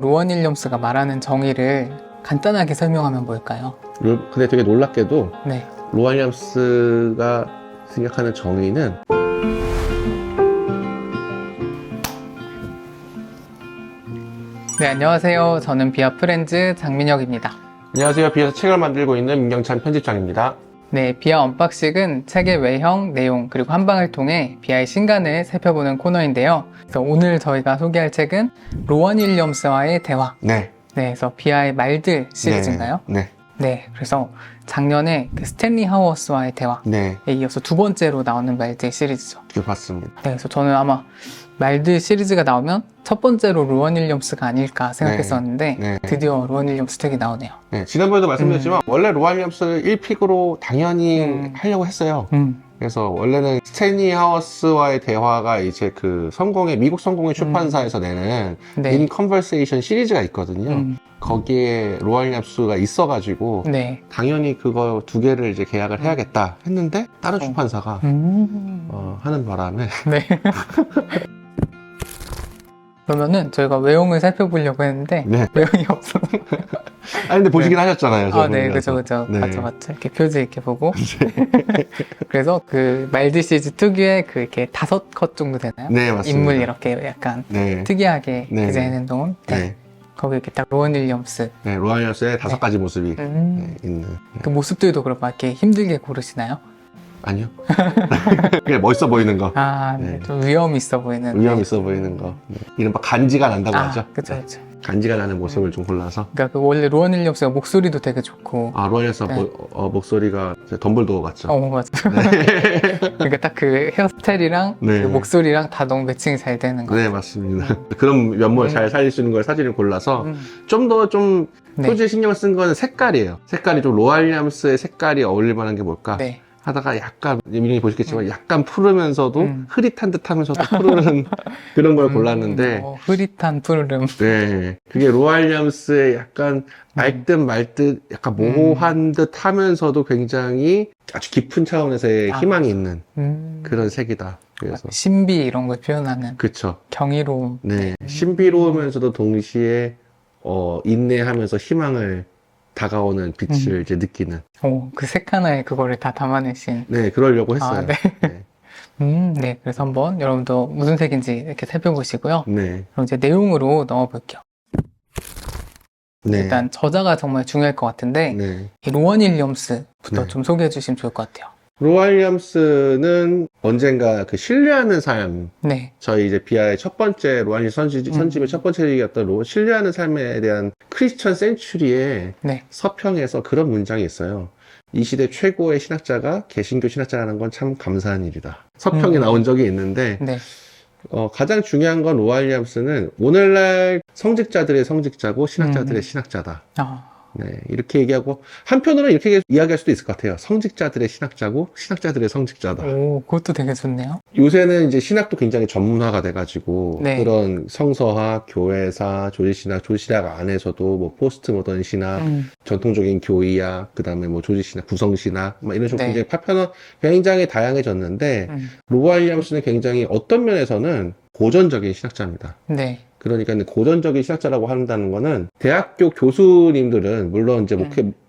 로원 윌리엄스가 말하는 정의를 간단하게 설명하면 뭘까요? 근데 되게 놀랍게도 네. 로원 윌리엄스가 생각하는 정의는 네, 안녕하세요. 저는 비아 프렌즈 장민혁입니다. 안녕하세요. 비에서 책을 만들고 있는 민경찬 편집장입니다. 네, 비아 언박싱은 책의 외형, 내용, 그리고 한방을 통해 비아의 신간을 살펴보는 코너인데요. 그래서 오늘 저희가 소개할 책은 로원 윌리엄스와의 대화. 네. 네, 그래서 비아의 말들 시리즈인가요? 네. 네, 그래서 작년에 그 스탠리 하워스와의 대화에 네. 이어서 두 번째로 나오는 말들 시리즈죠. 그 봤습니다. 네, 그래서 저는 아마 말들 시리즈가 나오면 첫 번째로 로원 윌리엄스가 아닐까 생각했었는데 네. 드디어 로원 윌리엄스 책이 나오네요. 네. 지난번에도 말씀드렸지만 원래 로원 윌리엄스 1픽으로 당연히 하려고 했어요. 그래서 원래는 스탠리 하워스와의 대화가 이제 그 미국 성공의 출판사에서 내는 네. In Conversation 시리즈가 있거든요. 거기에 로원 윌리엄스가 있어가지고 네. 당연히 그거 두 개를 이제 계약을 해야겠다 했는데 다른 출판사가 하는 바람에 네. 그러면은 저희가 외용을 살펴보려고 했는데 네. 외용이 없어서 근데 보시긴 하셨잖아요. 아, 네, 그죠. 네. 맞죠. 이렇게 표지 이렇게 보고. 그래서 그 말들 시리즈 특유의 그 이렇게 5컷 정도 되나요? 네, 맞습니다. 인물 이렇게 약간 네. 특이하게 네. 디자인해 놓은. 네. 네. 거기 이렇게 딱 로원 윌리엄스. 네, 로원 윌리엄스의 5가지 모습이 있는. 그 모습들도 그럼 막 이렇게 힘들게 고르시나요? 아니요. 그냥 멋있어 보이는 거. 아, 네. 네. 좀 위험 있어 보이는. 위험 있어 보이는 거. 네. 이른바 간지가 난다고 하죠. 그쵸, 네. 그쵸. 간지가 나는 모습을 좀 골라서. 그러니까 그 원래 로원 윌리엄스가 목소리도 되게 좋고. 아, 로원 윌리엄스 네. 목소리가 덤블도어 같죠. 맞아. 그러니까 딱 그 헤어스타일이랑 네. 그 목소리랑 다 너무 매칭이 잘 되는 거. 네, 맞습니다. 그런 면모를 잘 살릴 수 있는 걸 사진을 골라서 좀 더 네. 표지에 신경을 쓴 거는 색깔이에요. 색깔이 좀 로원 윌리엄스의 색깔이 어울릴 만한 게 뭘까? 네. 하다가 약간 민영이 보시겠지만 약간 푸르면서도 흐릿한 듯 하면서도 푸르는 그런 걸 골랐는데 흐릿한 푸르름. 네, 그게 로원 윌리엄스의 약간 맑듯 말듯 약간 모호한 듯 하면서도 굉장히 아주 깊은 차원에서의 희망이 있는 그런 색이다. 그래서 신비 이런 걸 표현하는 그쵸. 경이로움. 네, 신비로우면서도 동시에 인내하면서 희망을 다가오는 빛을 이제 느끼는. 그 색 하나에 그거를 다 담아내신. 네, 그러려고 했어요. 아, 네. 네. 네. 그래서 한번 여러분도 무슨 색인지 이렇게 살펴보시고요. 네. 그럼 이제 내용으로 넘어볼게요. 네. 일단 저자가 정말 중요할 것 같은데 네. 이 로원 윌리엄스부터 네. 좀 소개해 주시면 좋을 것 같아요. 로원 윌리엄스는 언젠가 그 신뢰하는 삶, 네. 저희 이제 비아의 첫 번째 로원 윌리엄스 선집의 첫 번째 얘기였던 신뢰하는 삶에 대한 크리스천 센츄리의 네. 서평에서 그런 문장이 있어요. 이 시대 최고의 신학자가 개신교 신학자라는 건 참 감사한 일이다. 서평이 나온 적이 있는데 네. 가장 중요한 건 로원 윌리엄스는 오늘날 성직자들의 성직자고 신학자들의 신학자다. 네, 이렇게 얘기하고 한편으로는 이렇게 이야기할 수도 있을 것 같아요. 성직자들의 신학자고 신학자들의 성직자다. 오, 그것도 되게 좋네요. 요새는 이제 신학도 굉장히 전문화가 돼가지고 네. 그런 성서학, 교회사, 조지신학 안에서도 뭐 포스트 모던 신학, 전통적인 교의학, 그다음에 뭐 조지신학, 구성신학 막 이런 식으로 네. 굉장히 다양해졌는데 로원 윌리엄스는 굉장히 어떤 면에서는 고전적인 신학자입니다. 네. 그러니까 고전적인 신학자라고 한다는 거는 대학교 교수님들은 물론 이제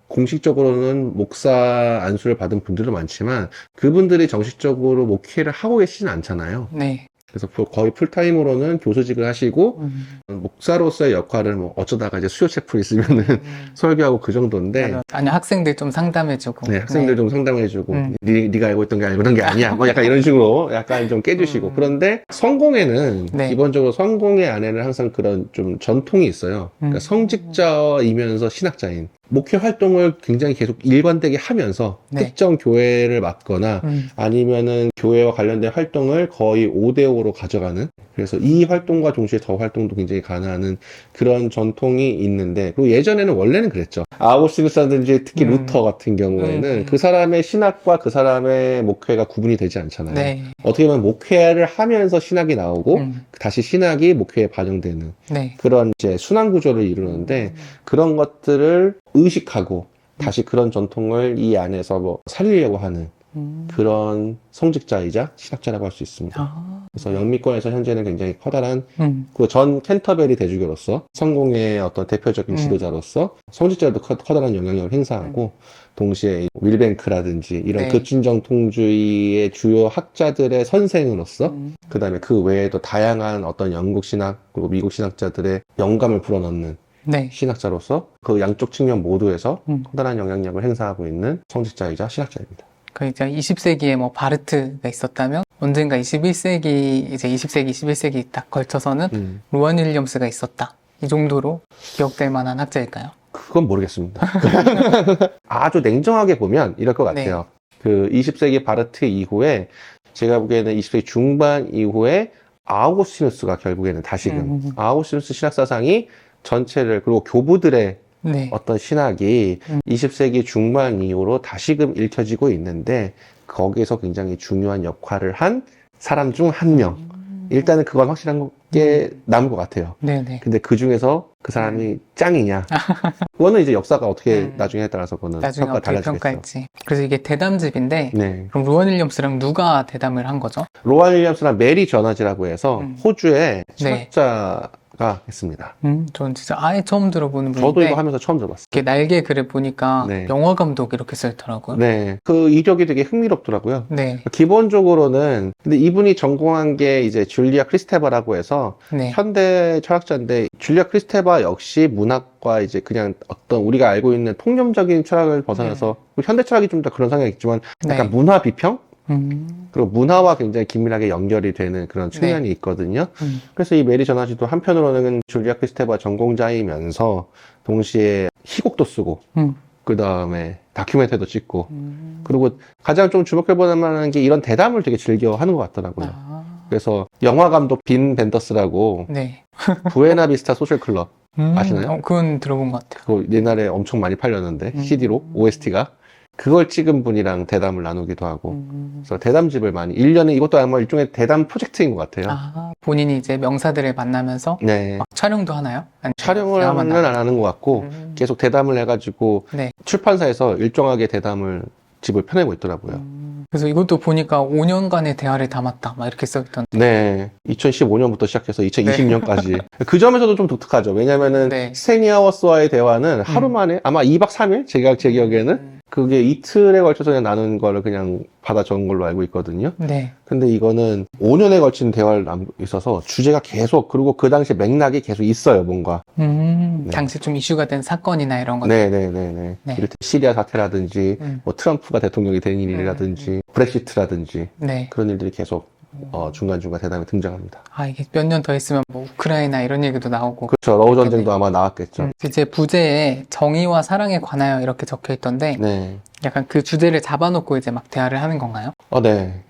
공식적으로는 목사 안수를 받은 분들도 많지만 그분들이 정식적으로 목회를 하고 계시진 않잖아요. 네. 그래서 거의 풀타임으로는 교수직을 하시고 목사로서의 역할을 뭐 어쩌다가 이제 수요 체풀 있으면은 설교하고 그 정도인데 아니 학생들 좀 상담해주고. 네, 학생들 좀 상담해주고 네가 알고 있던 게 아니고 그런 게 아니야 뭐 약간 이런 식으로 약간 좀 깨주시고 그런데 성공에는 네. 기본적으로 성공의 안에는 항상 그런 좀 전통이 있어요. 그러니까 성직자이면서 신학자인 목회 활동을 굉장히 계속 일관되게 하면서 네. 특정 교회를 맡거나 아니면은 교회와 관련된 활동을 거의 5대5로 가져가는 그래서 이 활동과 동시에 저 활동도 굉장히 가능한 그런 전통이 있는데 그리고 예전에는 원래는 그랬죠. 아우구스티누스라든지 특히 루터 같은 경우에는 그 사람의 신학과 그 사람의 목회가 구분이 되지 않잖아요. 네. 어떻게 보면 목회를 하면서 신학이 나오고 다시 신학이 목회에 반영되는 네. 그런 이제 순환 구조를 이루는데 그런 것들을 의식하고 다시 그런 전통을 이 안에서 뭐 살리려고 하는 그런 성직자이자 신학자라고 할 수 있습니다. 아, 그래서 영미권에서 현재는 굉장히 커다란 음, 그 전 캔터베리 대주교로서 성공의 어떤 대표적인 지도자로서 성직자로도 커다란 영향력을 행사하고 동시에 윌뱅크라든지 이런 네. 급진정통주의의 주요 학자들의 선생으로서 그 다음에 그 외에도 다양한 어떤 영국 신학 그리고 미국 신학자들의 영감을 불어넣는 네. 신학자로서 그 양쪽 측면 모두에서 음. 커다란 영향력을 행사하고 있는 성직자이자 신학자입니다. 그 이제 20세기에 뭐 바르트가 있었다면 언젠가 21세기, 이제 20세기, 21세기 딱 걸쳐서는 로원 윌리엄스가 있었다. 이 정도로 기억될 만한 학자일까요? 그건 모르겠습니다. 아주 냉정하게 보면 이럴 것 같아요. 그 20세기 바르트 이후에 제가 보기에는 20세기 중반 이후에 아우구스티누스가 결국에는 다시금 아우구스티누스 신학사상이 전체를 그리고 교부들의 네. 어떤 신학이 20세기 중반 이후로 다시금 읽혀지고 있는데 거기에서 굉장히 중요한 역할을 한 사람 중 한 명. 일단은 그건 확실한 게 남은 것 같아요. 네네. 근데 그 중에서 그 사람이 짱이냐? 그거는 이제 역사가 어떻게 나중에 따라서 그거는 나중에 평가가 어떻게 달라지겠죠. 평가할지. 그래서 이게 대담집인데 네. 그럼 로원 윌리엄스랑 누가 대담을 한 거죠? 로안 윌리엄스랑 메리 저너지라고 해서 호주의 네. 철학자가 했습니다. 전 진짜 아예 처음 들어보는 분인데 저도 이거 하면서 처음 들어봤어요. 이렇게 날개 글을 보니까 네. 영화 감독 이렇게 써있더라고요. 네. 그 이력이 되게 흥미롭더라고요. 네. 기본적으로는 근데 이분이 전공한 게 이제 줄리아 크리스테바라고 해서 네. 현대 철학자인데 줄리아 크리스테바 역시 문학과 이제 그냥 어떤 우리가 알고 있는 통념적인 철학을 벗어나서 현대 철학이 좀 더 그런 성향이 있지만 약간 네. 문화 비평 음. 그리고 문화와 굉장히 긴밀하게 연결이 되는 그런 측면이 있거든요. 그래서 이 메리 저나지도 한편으로는 줄리아 크리스테바 전공자이면서 동시에 희곡도 쓰고 그 다음에 다큐멘터리도 찍고 그리고 가장 좀 주목해볼 만한 게 이런 대담을 되게 즐겨 하는 것 같더라고요. 아. 그래서 영화 감독 빈 벤더스라고 네. 부에나비스타 소셜 클럽 아시나요? 그건 들어본 것 같아요. 그거 옛날에 엄청 많이 팔렸는데 CD로 OST가 그걸 찍은 분이랑 대담을 나누기도 하고 그래서 대담집을 많이 1년에 이것도 아마 일종의 대담 프로젝트인 것 같아요. 아, 본인이 이제 명사들을 만나면서 네. 막 촬영도 하나요? 아니면 촬영을 대화만 하는 안 하는 것 같고 계속 대담을 해가지고 네. 출판사에서 일정하게 대담을 집을 펴내고 있더라고요. 그래서 이것도 보니까 5년간의 대화를 담았다. 막 이렇게 써있던데. 네. 2015년부터 시작해서 2020년까지. 그 점에서도 좀 독특하죠. 왜냐면은 네. 스테니아워스와의 대화는 하루 만에 아마 2박 3일? 제 기억에는 그게 이틀에 걸쳐서 그냥 나눈 거를 그냥 받아 적은 걸로 알고 있거든요. 네. 근데 이거는 5년에 걸친 대화를 있어서 주제가 계속 그리고 그 당시 맥락이 계속 있어요, 뭔가. 당시 좀 이슈가 된 사건이나 이런 것. 네네네네. 네. 이를테 시리아 사태라든지, 뭐 트럼프가 대통령이 된 일이라든지, 브렉시트라든지, 네. 그런 일들이 계속 중간중간 대담에 등장합니다. 아, 이게 몇 년 더 있으면 뭐 우크라이나 이런 얘기도 나오고. 그렇죠. 러우 전쟁도 아마 나왔겠죠. 이제 부제에 정의와 사랑에 관하여 이렇게 적혀 있던데 네. 약간 그 주제를 잡아놓고 이제 막 대화를 하는 건가요? 네.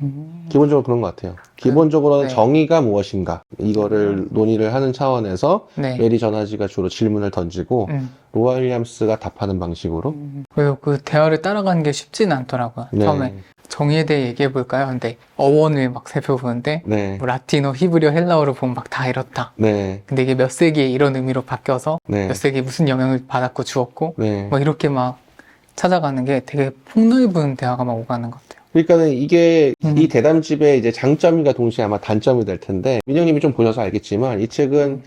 기본적으로 그런 것 같아요. 기본적으로는 네. 정의가 무엇인가 이거를 논의를 하는 차원에서 네. 메리 저나지가 주로 질문을 던지고 로아 윌리엄스가 답하는 방식으로. 그래서 그 대화를 따라가는 게 쉽지는 않더라고요. 네. 처음에 정의에 대해 얘기해 볼까요? 근데 어원을 막 살펴보는데 네. 뭐 라틴어, 히브리어, 헬라어를 보면 막 다 이렇다. 네. 근데 이게 몇 세기에 이런 의미로 바뀌어서 네. 몇 세기에 무슨 영향을 받았고 주었고 네. 뭐 이렇게 막 찾아가는 게 되게 폭넓은 대화가 막 오가는 것 같아요. 그러니까는 이게 이 대담집의 이제 장점과 동시에 아마 단점이 될 텐데 민영님이 좀 보셔서 알겠지만 이 책은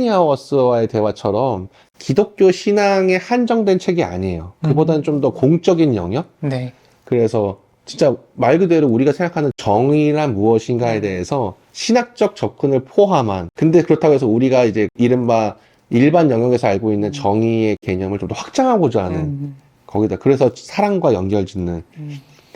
스테니아워스와의 대화처럼 기독교 신앙에 한정된 책이 아니에요. 그보다는 좀 더 공적인 영역? 네. 그래서 진짜 말 그대로 우리가 생각하는 정의란 무엇인가에 대해서 신학적 접근을 포함한 근데 그렇다고 해서 우리가 이제 이른바 일반 영역에서 알고 있는 정의의 개념을 좀 더 확장하고자 하는 거기다 그래서 사랑과 연결 짓는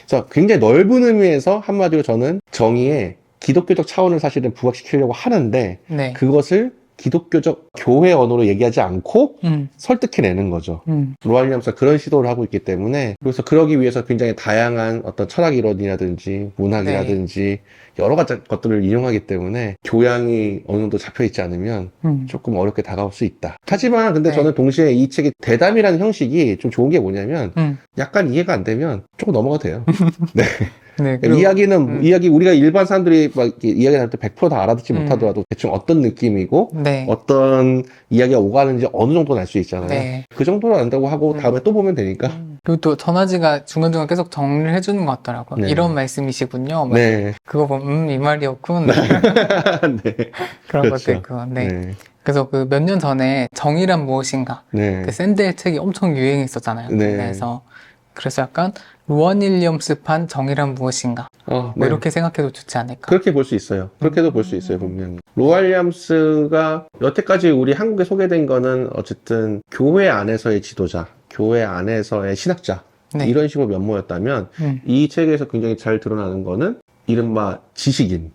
그래서 굉장히 넓은 의미에서 한마디로 저는 정의의 기독교적 차원을 사실은 부각시키려고 하는데 네. 그것을 기독교적 교회 언어로 얘기하지 않고 설득해내는 거죠. 로아 윌리엄스가 그런 시도를 하고 있기 때문에 그래서 그러기 위해서 굉장히 다양한 어떤 철학 이론이라든지 문학이라든지 여러 가지 것들을 인용하기 때문에 교양이 어느 정도 잡혀있지 않으면 조금 어렵게 다가올 수 있다. 하지만 근데 네. 저는 동시에 이 책의 대담이라는 형식이 좀 좋은 게 뭐냐면 약간 이해가 안 되면 조금 넘어가도 돼요. 네. 네. 이야기 우리가 일반 사람들이 막 이렇게 이야기 할 때 100% 다 알아듣지 못하더라도 대충 어떤 느낌이고 네. 어떤 이야기가 오가는지 어느 정도는 알 수 있잖아요. 네. 그 정도로 안다고 하고 다음에 또 보면 되니까 그리고 또 전화지가 중간중간 계속 정리를 해주는 것 같더라고요. 네. 이런 말씀이시군요. 막 네. 그거 보면 이 말이었군. 네. 그런 그렇죠. 것도 있고. 네. 네. 그래서 그 몇 년 전에 정의란 무엇인가 네. 그 샌델 책이 엄청 유행했었잖아요. 네. 그래서 약간 루원 윌리엄스판 정의란 무엇인가 뭐 네. 이렇게 생각해도 좋지 않을까. 그렇게 볼 수 있어요. 그렇게도 볼 수 있어요, 분명히. 로알리엄스가 여태까지 우리 한국에 소개된 거는 어쨌든 교회 안에서의 지도자, 교회 안에서의 신학자, 네. 이런 식으로 면모였다면 이 책에서 굉장히 잘 드러나는 거는 이른바 지식인,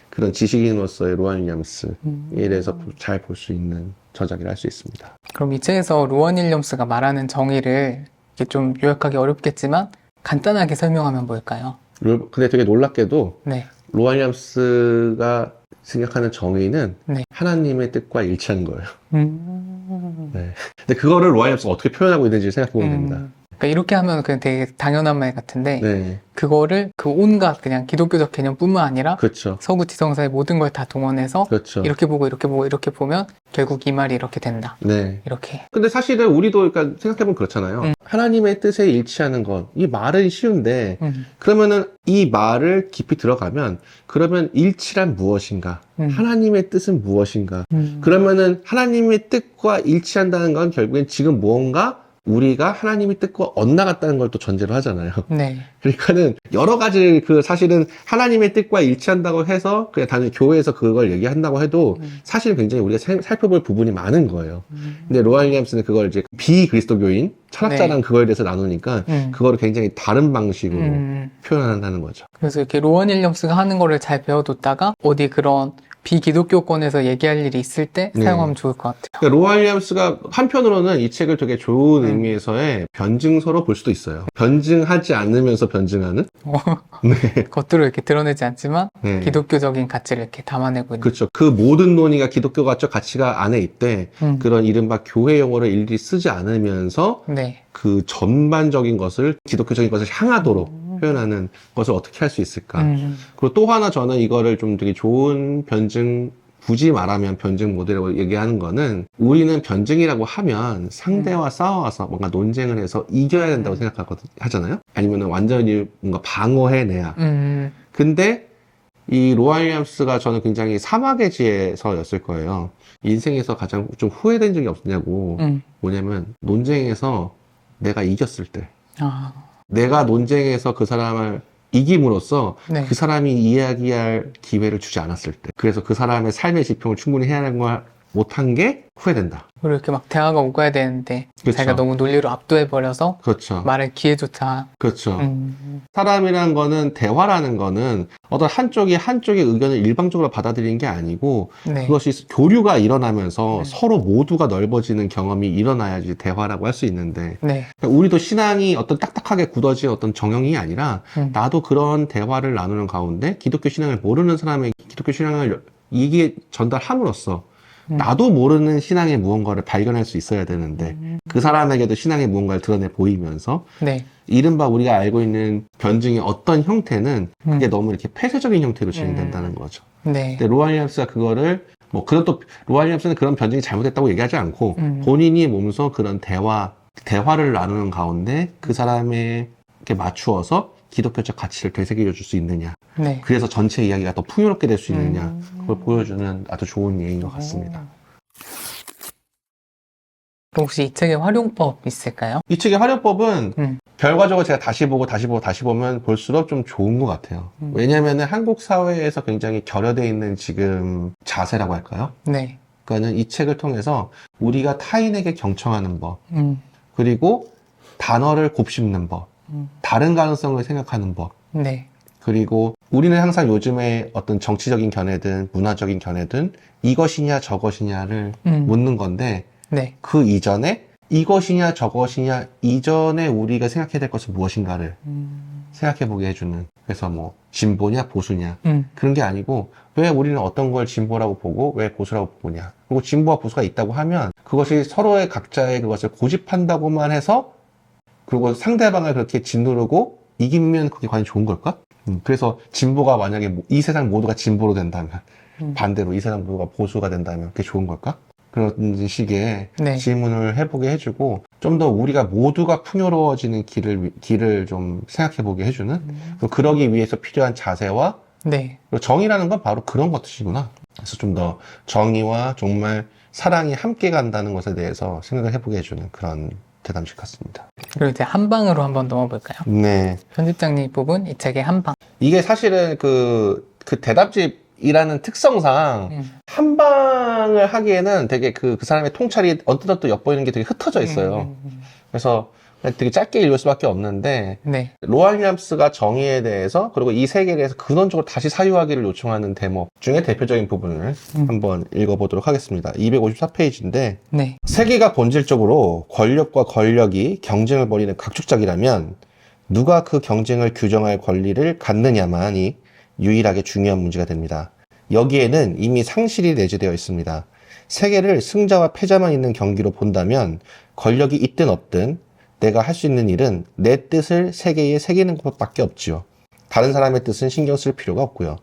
그런 지식인으로서의 로안 윌리엄스에 대해서 잘 볼 수 있는 저작이라 할 수 있습니다. 그럼 이 책에서 루원 윌리엄스가 말하는 정의를 이렇게 좀 요약하기 어렵겠지만 간단하게 설명하면 뭘까요? 근데 되게 놀랍게도 네. 로안 윌리엄스가 생각하는 정의는 네. 하나님의 뜻과 일치하는 거예요. 네. 근데 그거를 로안 윌리엄스가 어떻게 표현하고 있는지 생각해 보면 됩니다. 그러니까 이렇게 하면 그냥 되게 당연한 말 같은데 네. 그거를 그 온갖 그냥 기독교적 개념뿐만 아니라 그렇죠. 서구 지성사의 모든 걸 다 동원해서 그렇죠. 이렇게 보고 이렇게 보고 이렇게 보면 결국 이 말이 이렇게 된다. 네. 이렇게. 근데 사실은 우리도 그러니까 생각해보면 그렇잖아요. 하나님의 뜻에 일치하는 것, 이 말은 쉬운데 그러면은 이 말을 깊이 들어가면 그러면 일치란 무엇인가? 하나님의 뜻은 무엇인가? 그러면은 하나님의 뜻과 일치한다는 건 결국엔 지금 무언가 우리가 하나님의 뜻과 엇나갔다는 걸 또 전제로 하잖아요. 네. 그러니까는 여러 가지 사실은 하나님의 뜻과 일치한다고 해서 그냥 단순히 교회에서 그걸 얘기한다고 해도 사실 굉장히 우리가 살펴볼 부분이 많은 거예요. 근데 로안 윌리엄스는 그걸 이제 비그리스도교인 철학자랑 네. 그거에 대해서 나누니까 그거를 굉장히 다른 방식으로 표현한다는 거죠. 그래서 이렇게 로원 윌리엄스가 하는 거를 잘 배워뒀다가 어디 그런 비기독교권에서 얘기할 일이 있을 때 네. 사용하면 좋을 것 같아요. 그러니까 로안 윌리엄스가 한편으로는 이 책을 되게 좋은 의미에서의 변증서로 볼 수도 있어요. 변증하지 않으면서 변증하는? 네. 겉으로 이렇게 드러내지 않지만 네. 기독교적인 가치를 이렇게 담아내고 있는. 그렇죠. 그 모든 논의가 기독교가적 가치가 안에 있대. 그런 이른바 교회 용어를 일일이 쓰지 않으면서 네. 그 전반적인 것을 기독교적인 것을 향하도록 표현하는 것을 어떻게 할 수 있을까. 그리고 또 하나 저는 이거를 좀 되게 좋은 변증, 굳이 말하면 변증 모델이라고 얘기하는 거는 우리는 변증이라고 하면 상대와 싸워서 뭔가 논쟁을 해서 이겨야 된다고 하잖아요. 아니면 완전히 뭔가 방어해내야. 근데 이 로안 윌리엄스가 저는 굉장히 사막의 지에서였을 거예요. 인생에서 가장 좀 후회된 적이 없냐고. 뭐냐면 논쟁에서 내가 이겼을 때. 아. 내가 논쟁에서 그 사람을 이김으로써 네. 그 사람이 이야기할 기회를 주지 않았을 때. 그래서 그 사람의 삶의 지평을 충분히 해야 하는 걸 못한 게 후회된다. 그리고 이렇게 막 대화가 오가야 되는데 그렇죠. 자기가 너무 논리로 압도해버려서 그렇죠. 말할 기회조차. 그렇죠. 사람이라는 거는, 대화라는 거는 어떤 한쪽의 의견을 일방적으로 받아들이는 게 아니고 네. 그것이 교류가 일어나면서 서로 모두가 넓어지는 경험이 일어나야지 대화라고 할 수 있는데 네. 그러니까 우리도 신앙이 어떤 딱딱하게 굳어진 어떤 정형이 아니라 나도 그런 대화를 나누는 가운데 기독교 신앙을 모르는 사람의 기독교 신앙을 이게 전달함으로써 나도 모르는 신앙의 무언가를 발견할 수 있어야 되는데 그 사람에게도 신앙의 무언가를 드러내 보이면서 네. 이른바 우리가 알고 있는 변증의 어떤 형태는 그게 너무 이렇게 폐쇄적인 형태로 진행된다는 거죠. 네. 근데 로안 윌리엄스가 그거를 로안 윌리엄스는 그런 변증이 잘못됐다고 얘기하지 않고 본인이 몸소 그런 대화를 나누는 가운데 그 사람에게 맞추어서 기독교적 가치를 되새겨 줄 수 있느냐. 네. 그래서 전체 이야기가 더 풍요롭게 될 수 있느냐. 그걸 보여주는 아주 좋은 예인 것 같습니다. 혹시 이 책의 활용법 있을까요? 이 책의 활용법은 결과적으로 제가 다시 보면 볼수록 좀 좋은 것 같아요. 왜냐면은 한국 사회에서 굉장히 결여되어 있는 지금 자세라고 할까요? 네. 그러니까는 이 책을 통해서 우리가 타인에게 경청하는 법, 그리고 단어를 곱씹는 법, 다른 가능성을 생각하는 법, 네. 그리고 우리는 항상 요즘에 어떤 정치적인 견해든 문화적인 견해든 이것이냐 저것이냐를 묻는 건데 네. 그 이전에 이것이냐 저것이냐 이전에 우리가 생각해야 될 것은 무엇인가를 생각해보게 해주는, 그래서 뭐 진보냐 보수냐 그런 게 아니고 왜 우리는 어떤 걸 진보라고 보고 왜 보수라고 보냐, 그리고 진보와 보수가 있다고 하면 그것이 서로의 각자의 그것을 고집한다고만 해서 그리고 상대방을 그렇게 짓누르고 이기면 그게 과연 좋은 걸까? 그래서 진보가 만약에 이 세상 모두가 진보로 된다면 반대로 이 세상 모두가 보수가 된다면 그게 좋은 걸까? 그런 식의 네. 질문을 해보게 해주고 좀 더 우리가 모두가 풍요로워지는 길을 좀 생각해보게 해주는 그리고 그러기 위해서 필요한 자세와 네. 그리고 정의라는 건 바로 그런 것이구나. 그래서 좀 더 정의와 정말 사랑이 함께 간다는 것에 대해서 생각을 해보게 해주는 그런 대담식 같습니다. 그리고 이제 한방으로 한번 넘어볼까요? 네. 편집장님 뽑은 이 책의 한방. 이게 사실은 그 대답집이라는 특성상 한방을 하기에는 되게 그 사람의 통찰이 언뜻언뜻 엿보이는 게 되게 흩어져 있어요. 그래서 되게 짧게 읽을 수밖에 없는데 네. 로안 윌리엄스가 정의에 대해서 그리고 이 세계에 대해서 근원적으로 다시 사유하기를 요청하는 대목 중에 대표적인 부분을 한번 읽어보도록 하겠습니다. 254페이지인데 네. 세계가 본질적으로 권력과 권력이 경쟁을 벌이는 각축작이라면 누가 그 경쟁을 규정할 권리를 갖느냐만이 유일하게 중요한 문제가 됩니다. 여기에는 이미 상실이 내재되어 있습니다. 세계를 승자와 패자만 있는 경기로 본다면 권력이 있든 없든 내가 할 수 있는 일은 내 뜻을 세계에 새기는 것밖에 없지요. 다른 사람의 뜻은 신경 쓸 필요가 없고요.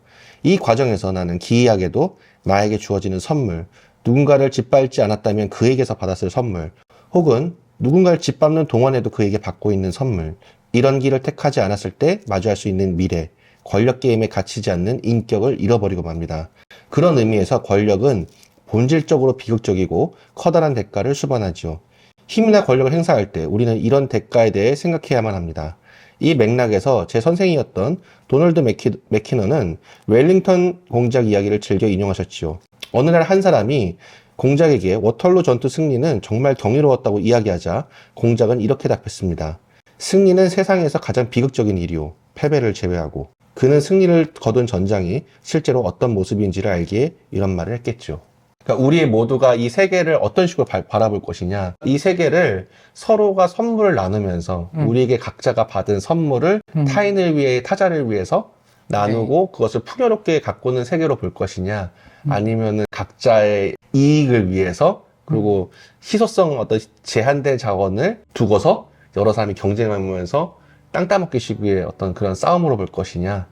이 과정에서 나는 기이하게도 나에게 주어지는 선물, 누군가를 짓밟지 않았다면 그에게서 받았을 선물, 혹은 누군가를 짓밟는 동안에도 그에게 받고 있는 선물, 이런 길을 택하지 않았을 때 마주할 수 있는 미래, 권력 게임에 갇히지 않는 인격을 잃어버리고 맙니다. 그런 의미에서 권력은 본질적으로 비극적이고 커다란 대가를 수반하지요. 힘이나 권력을 행사할 때 우리는 이런 대가에 대해 생각해야만 합니다. 이 맥락에서 제 선생이었던 도널드 맥키너는 웰링턴 공작 이야기를 즐겨 인용하셨지요. 어느 날 한 사람이 공작에게 워털루 전투 승리는 정말 경이로웠다고 이야기하자 공작은 이렇게 답했습니다. 승리는 세상에서 가장 비극적인 일이요. 패배를 제외하고. 그는 승리를 거둔 전장이 실제로 어떤 모습인지를 알기에 이런 말을 했겠죠. 그러니까 우리 모두가 이 세계를 어떤 식으로 바라볼 것이냐. 이 세계를 서로가 선물을 나누면서 우리에게 각자가 받은 선물을 타인을 위해, 타자를 위해서 나누고 그것을 풍요롭게 가꾸는 세계로 볼 것이냐. 아니면은 각자의 이익을 위해서 그리고 희소성 어떤 제한된 자원을 두고서 여러 사람이 경쟁하면서 땅 따먹기식 위해 어떤 그런 싸움으로 볼 것이냐.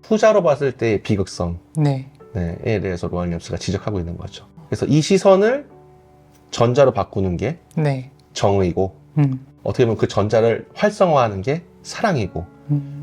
후자로 봤을 때의 비극성. 네. 에 대해서 로안 윌리엄스가 지적하고 있는 거죠. 그래서 이 시선을 전자로 바꾸는 게 네. 정의고 어떻게 보면 그 전자를 활성화하는 게 사랑이고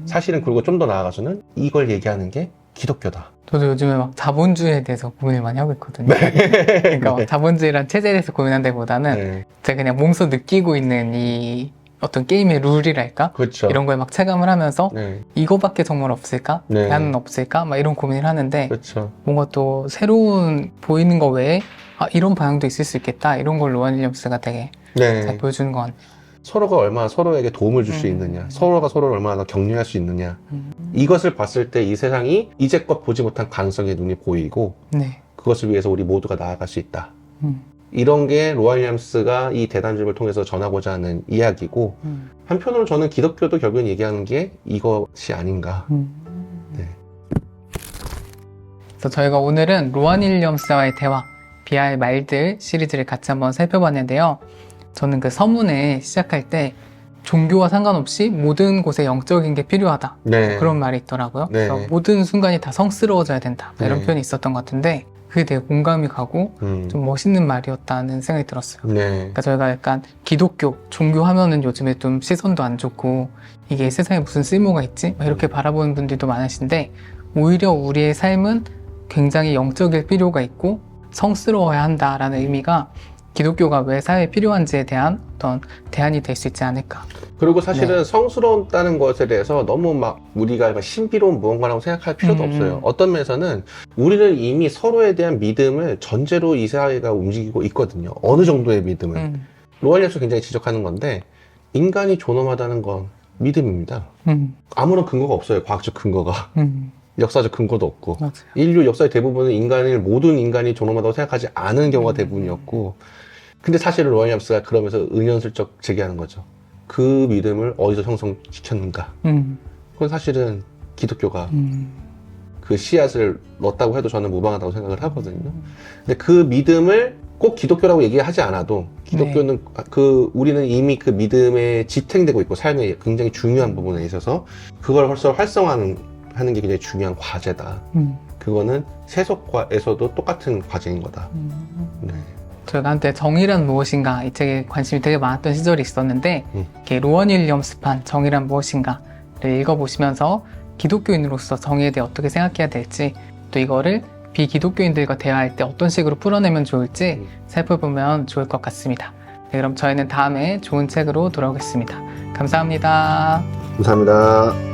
사실은 그리고 좀 더 나아가서는 이걸 얘기하는 게 기독교다. 저도 요즘에 막 자본주의에 대해서 고민을 많이 하고 있거든요. 그러니까 막 자본주의란 체제에 대해서 고민한다기보다는 제가 그냥 몸소 느끼고 있는 이 어떤 게임의 룰이랄까? 그렇죠. 이런 거에 막 체감을 하면서 이거밖에 정말 없을까? 대안은 없을까? 막 이런 고민을 하는데 그렇죠. 뭔가 또 새로운 보이는 거 외에 이런 방향도 있을 수 있겠다. 이런 걸 로안 윌리엄스가 되게 잘 보여주는 것 같네요. 서로가 얼마나 서로에게 도움을 줄 수 있느냐, 서로가 서로를 얼마나 격려할 수 있느냐, 이것을 봤을 때 이 세상이 이제껏 보지 못한 가능성의 눈이 보이고 그것을 위해서 우리 모두가 나아갈 수 있다. 이런 게 로안 윌리엄스가 이 대담집을 통해서 전하고자 하는 이야기고 한편으로 저는 기독교도 결국엔 얘기하는 게 이것이 아닌가. 그래서 저희가 오늘은 로안 윌리엄스와의 대화, 비하의 말들 시리즈를 같이 한번 살펴봤는데요. 저는 그 서문에 시작할 때 종교와 상관없이 모든 곳에 영적인 게 필요하다. 그런 말이 있더라고요. 그래서 모든 순간이 다 성스러워져야 된다. 이런 표현이 있었던 것 같은데 그게 되게 공감이 가고 좀 멋있는 말이었다는 생각이 들었어요. 그러니까 저희가 약간 기독교, 종교 하면은 요즘에 좀 시선도 안 좋고 이게 세상에 무슨 쓸모가 있지? 이렇게 바라보는 분들도 많으신데 오히려 우리의 삶은 굉장히 영적일 필요가 있고 성스러워야 한다라는 의미가 기독교가 왜 사회에 필요한지에 대한 어떤 대안이 될 수 있지 않을까. 그리고 사실은 성스러웠다는 것에 대해서 너무 막 우리가 신비로운 무언가라고 생각할 필요도 없어요. 어떤 면에서는 우리는 이미 서로에 대한 믿음을 전제로 이 사회가 움직이고 있거든요. 어느 정도의 믿음을. 로안 윌리엄스가 굉장히 지적하는 건데 인간이 존엄하다는 건 믿음입니다. 아무런 근거가 없어요. 과학적 근거가. 역사적 근거도 없고. 맞아요. 인류 역사의 대부분은 모든 인간이 존엄하다고 생각하지 않은 경우가 대부분이었고 근데 사실은 로안 윌리엄스가 그러면서 은연슬쩍 제기하는 거죠. 그 믿음을 어디서 형성시켰는가. 그건 사실은 기독교가 그 씨앗을 넣었다고 해도 저는 무방하다고 생각을 하거든요. 근데 그 믿음을 꼭 기독교라고 얘기하지 않아도 기독교는 우리는 이미 그 믿음에 지탱되고 있고 삶의 굉장히 중요한 부분에 있어서 그걸 벌써 활성화하는 게 굉장히 중요한 과제다. 그거는 세속과에서도 똑같은 과제인 거다. 저희가 한때 정의란 무엇인가 이 책에 관심이 되게 많았던 시절이 있었는데 이렇게 로원 윌리엄스판 정의란 무엇인가를 읽어보시면서 기독교인으로서 정의에 대해 어떻게 생각해야 될지 또 이거를 비기독교인들과 대화할 때 어떤 식으로 풀어내면 좋을지 살펴보면 좋을 것 같습니다. 네, 그럼 저희는 다음에 좋은 책으로 돌아오겠습니다. 감사합니다. 감사합니다.